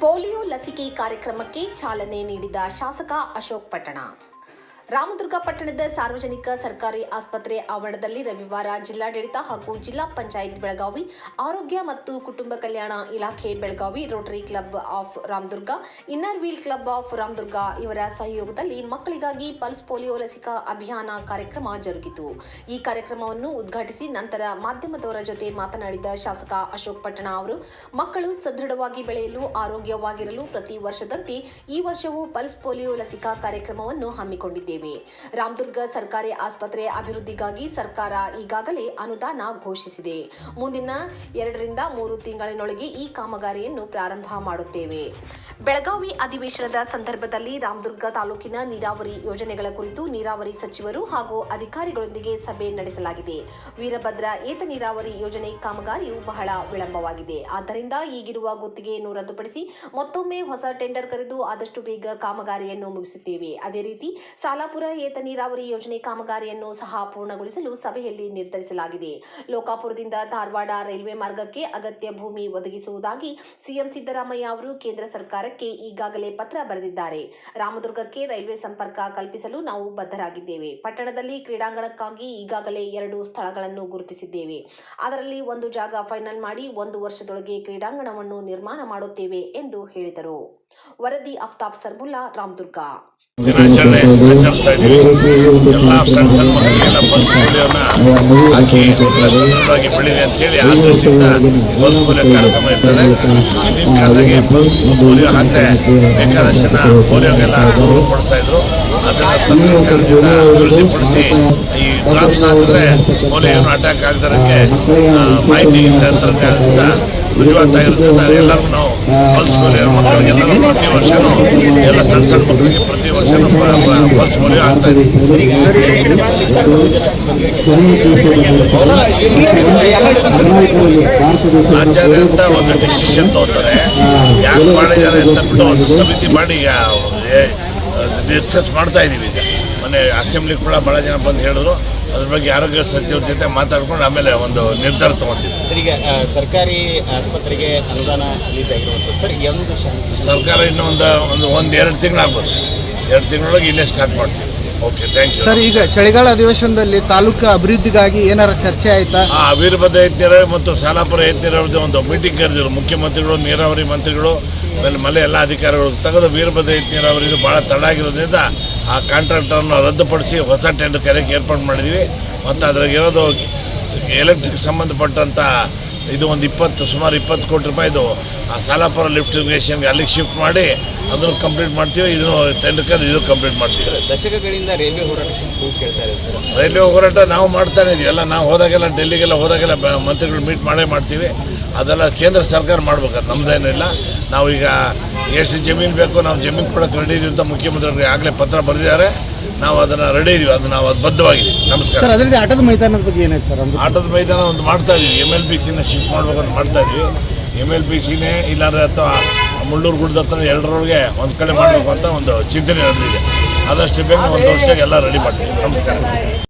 Polio ಲಸಿಕೆ ಕಾರ್ಯಕ್ರಮಕ್ಕೆ ಚಾಲನೆ ನೀಡಿದ ಶಾಸಕ ಅಶೋಕ್ ಪಟ್ಟಣ. ರಾಮದುರ್ಗ ಪಟ್ಟಣದ ಸಾರ್ವಜನಿಕ ಸರ್ಕಾರಿ ಆಸ್ಪತ್ರೆ ಆವರಣದಲ್ಲಿ ರವಿವಾರ ಜಿಲ್ಲಾಡಳಿತ ಹಾಗೂ ಜಿಲ್ಲಾ ಪಂಚಾಯತ್ ಬೆಳಗಾವಿ, ಆರೋಗ್ಯ ಮತ್ತು ಕುಟುಂಬ ಕಲ್ಯಾಣ ಇಲಾಖೆ Belagavi, Rotary club of Ramdurg, inner wheel club of Ramdurg ಇವರ ಸಹಯೋಗದಲ್ಲಿ ಮಕ್ಕಳಿಗಾಗಿ ಪಲ್ಸ್ ಪೋಲಿಯೋ ಲಸಿಕಾ ಅಭಿಯಾನ ಕಾರ್ಯಕ್ರಮ ಜರುಗಿತು. ಈ ಕಾರ್ಯಕ್ರಮವನ್ನು ಉದ್ಘಾಟಿಸಿ ನಂತರ ಮಾಧ್ಯಮದವರ ಜೊತೆ ಮಾತನಾಡಿದ ಶಾಸಕ ಅಶೋಕ್ ಪಟ್ಟಣ ಅವರು, ಮಕ್ಕಳು ಸದೃಢವಾಗಿ ಬೆಳೆಯಲು, ಆರೋಗ್ಯವಾಗಿರಲು ಪ್ರತಿ ವರ್ಷದಂತೆ ಈ ವರ್ಷವೂ ಪಲ್ಸ್ ಪೋಲಿಯೋ ಲಸಿಕಾ ಕಾರ್ಯಕ್ರಮವನ್ನು ಹಮ್ಮಿಕೊಂಡಿದ್ದೇವೆ. ರಾಮದುರ್ಗ ಸರ್ಕಾರಿ ಆಸ್ಪತ್ರೆ ಅಭಿವೃದ್ಧಿಗಾಗಿ ಸರ್ಕಾರ ಈಗಾಗಲೇ ಅನುದಾನ ಘೋಷಿಸಿದೆ. ಮುಂದಿನ 2-3 ತಿಂಗಳಿನೊಳಗೆ ಈ ಕಾಮಗಾರಿಯನ್ನು ಪ್ರಾರಂಭ ಮಾಡುತ್ತೇವೆ. ಬೆಳಗಾವಿ ಅಧಿವೇಶನದ ಸಂದರ್ಭದಲ್ಲಿ ರಾಮದುರ್ಗ ತಾಲೂಕಿನ ನೀರಾವರಿ ಯೋಜನೆಗಳ ಕುರಿತು ನೀರಾವರಿ ಸಚಿವರು ಹಾಗೂ ಅಧಿಕಾರಿಗಳೊಂದಿಗೆ ಸಭೆ ನಡೆಸಲಾಗಿದೆ. ವೀರಭದ್ರ ಏತ ನೀರಾವರಿ ಯೋಜನೆ ಕಾಮಗಾರಿಯು ಬಹಳ ವಿಳಂಬವಾಗಿದೆ. ಆದ್ದರಿಂದ ಈಗಿರುವ ಗುತ್ತಿಗೆಯನ್ನು ರದ್ದುಪಡಿಸಿ ಮತ್ತೊಮ್ಮೆ ಹೊಸ ಟೆಂಡರ್ ಕರೆದು ಆದಷ್ಟು ಬೇಗ ಕಾಮಗಾರಿಯನ್ನು ಮುಗಿಸುತ್ತೇವೆ. ಅದೇ ರೀತಿ ಸಾಲಾಪುರ ಏತ ನೀರಾವರಿ ಯೋಜನೆ ಕಾಮಗಾರಿಯನ್ನು ಸಹ ಪೂರ್ಣಗೊಳಿಸಲು ಸಭೆಯಲ್ಲಿ ನಿರ್ಧರಿಸಲಾಗಿದೆ. ಲೋಕಾಪುರದಿಂದ ಧಾರವಾಡ ರೈಲ್ವೆ ಮಾರ್ಗಕ್ಕೆ ಅಗತ್ಯ ಭೂಮಿ ಒದಗಿಸುವುದಾಗಿ ಸಿಎಂ ಸಿದ್ದರಾಮಯ್ಯ ಅವರು ಕೇಂದ್ರ ಸರ್ಕಾರಕ್ಕೆ ಈಗಾಗಲೇ ಪತ್ರ ಬರೆದಿದ್ದಾರೆ. ರಾಮದುರ್ಗಕ್ಕೆ ರೈಲ್ವೆ ಸಂಪರ್ಕ ಕಲ್ಪಿಸಲು ನಾವು ಬದ್ಧರಾಗಿದ್ದೇವೆ. ಪಟ್ಟಣದಲ್ಲಿ ಕ್ರೀಡಾಂಗಣಕ್ಕಾಗಿ ಈಗಾಗಲೇ 2 ಸ್ಥಳಗಳನ್ನು ಗುರುತಿಸಿದ್ದೇವೆ. ಅದರಲ್ಲಿ ಒಂದು ಜಾಗ ಫೈನಲ್ ಮಾಡಿ 1 ವರ್ಷದೊಳಗೆ ಕ್ರೀಡಾಂಗಣವನ್ನು ನಿರ್ಮಾಣ ಮಾಡುತ್ತೇವೆ ಎಂದು ಹೇಳಿದರು. ವರದಿ ಅಫ್ತಾಬ್ ಸರ್ಬುಲ್ಲಾ, ರಾಮದುರ್ಗ. ದಿನಾಚರಣೆ ಆಚರಿಸ್ತಾ ಇದ್ದೀವಿ. ಎಲ್ಲ ಸಣ್ಣ ಮಕ್ಕಳಿಗೆಲ್ಲ ಪಲ್ಸ್ ಪೋಲಿಯೋನ ಹಾಕಿ ಸದೃಢವಾಗಿ ಬೆಳೀಲಿ ಅಂತ ಹೇಳಿ ಆದರ್ಶದಿಂದ ಪಲ್ಸ್ ಪೋಲಿಯೋ ಕಾರ್ಯಕ್ರಮ ಇರ್ತದೆ. ಹಿಂದಿನ ಕಾಲದಾಗೆ ಪಲ್ಸ್ ಪೋಲಿಯೋ ಹಾಕದೆ ಬೇಕಾದಷ್ಟು ಜನ ಪೋಲಿಯೋಗೆಲ್ಲ ರೂಢಿಪಡಿಸ್ತಾ ಇದ್ರು. ಅದನ್ನ ತಂತ್ರಜ್ಞಾನದಿಂದ ಅಭಿವೃದ್ಧಿಪಡಿಸಿ ಈ ಡ್ರಾಪ್ಸ್ ಹಾಕಿದ್ರೆ ಪೋಲಿಯೋ ಅಟ್ಯಾಕ್ ಆಗದಕ್ಕೆ ಮಾಹಿತಿ ತಂತ್ರಜ್ಞಾನದಿಂದ ರುಜುವಾತಾಗಿರುತ್ತೆ. ಎಲ್ಲರೂ ನಾವು ಪಲ್ಸ್ ಪೋಲಿಯೋ ಮಕ್ಕಳಿಗೆಲ್ಲರೂ ಪ್ರತಿ ವರ್ಷನೂ ಎಲ್ಲ ಸಣ್ಣ ಮಕ್ಕಳಿಗೆ ಪ್ರತಿ ವರ್ಷನೂ ಪಲ್ಸ್ ಪೋಲಿಯೋ ಆಗ್ತಾ ಇದೆ. ರಾಜ್ಯಾದ್ಯಂತ ಒಂದು ಡಿಸಿಷನ್ ತಗೋತಾರೆ, ಯಾಕೆ ಮಾಡಿದ್ದಾರೆ ಅಂತ ಬಿಟ್ಟು ಒಂದು ಸಮಿತಿ ಮಾಡಿ ಡಿಸ್ಕಸ್ ಮಾಡ್ತಾ ಇದ್ದೀವಿ. ಈಗ ಮೊನ್ನೆ ಅಸೆಂಬ್ಲಿ ಕೂಡ ಭಾಳ ಜನ ಬಂದು ಹೇಳಿದ್ರು. ಅದ್ರ ಬಗ್ಗೆ ಆರೋಗ್ಯ ಸಚಿವರ ಜೊತೆ ಮಾತಾಡ್ಕೊಂಡು ಆಮೇಲೆ ಒಂದು ನಿರ್ಧಾರ ತಗೊಂಡಿದ್ವಿ. ಸರ್, ಈಗ ಸರ್ಕಾರಿ ಆಸ್ಪತ್ರೆಗೆ ಅನುದಾನ ರಿಲೀಸ್ ಆಗಿರುವಂಥದ್ದು ಸರ್, ಒಂದು ಸರ್ಕಾರ ಇನ್ನೂ ಒಂದು 2 ತಿಂಗಳಾಗ್ಬೋದು. 2 ತಿಂಗಳೊಳಗೆ ಇಲ್ಲೇ ಸ್ಟಾರ್ಟ್ ಮಾಡ್ತೀವಿ. Okay, thank you. ಸರ್, ಈಗ ಚಳಿಗಾಲ ಅಧಿವೇಶನದಲ್ಲಿ ತಾಲೂಕು ಅಭಿವೃದ್ಧಿಗಾಗಿ ಏನಾರ ಚರ್ಚೆ ಆಯ್ತಾ? ವೀರಭದ್ರ ಏತ ನೀರಾವರಿ ಮತ್ತು ಸಾಲಾಪುರ ಏತ ನೀರಾವರಿ ಒಂದು ಮೀಟಿಂಗ್ ಕರೆದಿದ್ರು ಮುಖ್ಯಮಂತ್ರಿಗಳು, ನೀರಾವರಿ ಮಂತ್ರಿಗಳು, ಆಮೇಲೆ ಎಲ್ಲ ಅಧಿಕಾರಿಗಳು ತೆಗೆದು ವೀರಭದ್ರ ಏತ ನೀರಾವರಿ ಭಾಳ ತಡ ಆಗಿರೋದ್ರಿಂದ ಆ ಕಾಂಟ್ರಾಕ್ಟರನ್ನು ರದ್ದುಪಡಿಸಿ ಹೊಸ ಟೆಂಡರ್ ಕರೆಯೋಕ್ಕೆ ಏರ್ಪಾಡು ಮಾಡಿದ್ವಿ. ಮತ್ತು ಅದ್ರಾಗಿರೋದು ಎಲೆಕ್ಟ್ರಿಕ್ ಸಂಬಂಧಪಟ್ಟಂಥ ಇದು ಒಂದು ಸುಮಾರು 20 ಕೋಟಿ ರೂಪಾಯಿದು ಆ ಸಾಲಾಪುರ ಲಿಫ್ಟ್ ಇರಿಗೇಷನ್ಗೆ ಅಲ್ಲಿಗೆ ಶಿಫ್ಟ್ ಮಾಡಿ ಅದನ್ನು ಕಂಪ್ಲೀಟ್ ಮಾಡ್ತೀವಿ. ಇದನ್ನು ಟೆಂಡರ್ ಕರೆದು ಇದು ಕಂಪ್ಲೀಟ್ ಮಾಡ್ತೀವಿ. ದಶಕಗಳಿಂದ ರೈಲ್ವೆ ಹೋರಾಟ ಕೇಳ್ತಾರೆ ಸರ್. ರೈಲ್ವೆ ಹೋರಾಟ ನಾವು ಮಾಡ್ತಾನೆ ಇದೀವಿ. ಎಲ್ಲ ನಾವು ಹೋದಾಗೆಲ್ಲ ಡೆಲ್ಲಿಗೆಲ್ಲ ಹೋದಾಗೆಲ್ಲ ಮಂತ್ರಿಗಳು ಮೀಟ್ ಮಾಡ್ತೀವಿ. ಅದೆಲ್ಲ ಕೇಂದ್ರ ಸರ್ಕಾರ ಮಾಡ್ಬೇಕಾದ್ರೆ ನಮ್ದೇನಿಲ್ಲ. ನಾವೀಗ ಎಷ್ಟು ಜಮೀನು ಬೇಕು ನಾವು ಜಮೀನು ಕೊಡೋಕೆ ರೆಡಿ ಇದೀವಿ ಅಂತ ಮುಖ್ಯಮಂತ್ರಿಗಳಿಗೆ ಆಗಲೇ ಪತ್ರ ಬರೆದಿದ್ದಾರೆ. ನಾವು ಅದನ್ನು ರೆಡಿ ಇದೀವಿ, ಅದು ನಾವು ಅದು ಬದ್ಧವಾಗಿದ್ದೀವಿ. ನಮಸ್ಕಾರ. ಸರ್, ಅದರಲ್ಲಿ ಆಟದ ಮೈದಾನದ ಬಗ್ಗೆ ಏನಾಯ್ತು ಸರ್? ಆಟದ ಮೈದಾನ ಒಂದು ಮಾಡ್ತಾ ಇದೀವಿ. MLBCನ ಶಿಫ್ಟ್ ಮಾಡ್ಬೇಕಂತ ಮಾಡ್ತಾ ಇದೀವಿ. MLBCನೇ ಇಲ್ಲಾಂದ್ರೆ ಅಥವಾ ಮುಳ್ಳೂರು ಗುಡ್ಡದ ಹತ್ರ 2ರೊಳಗೆ ಒಂದು ಕಡೆ ಮಾಡಬೇಕು ಅಂತ ಒಂದು ಚಿಂತನೆ ನಡೆದಿದೆ. ಆದಷ್ಟು ಬೇಗ 1 ವರ್ಷಕ್ಕೆ ಎಲ್ಲ ರೆಡಿ ಮಾಡ್ತೀವಿ. ನಮಸ್ಕಾರ.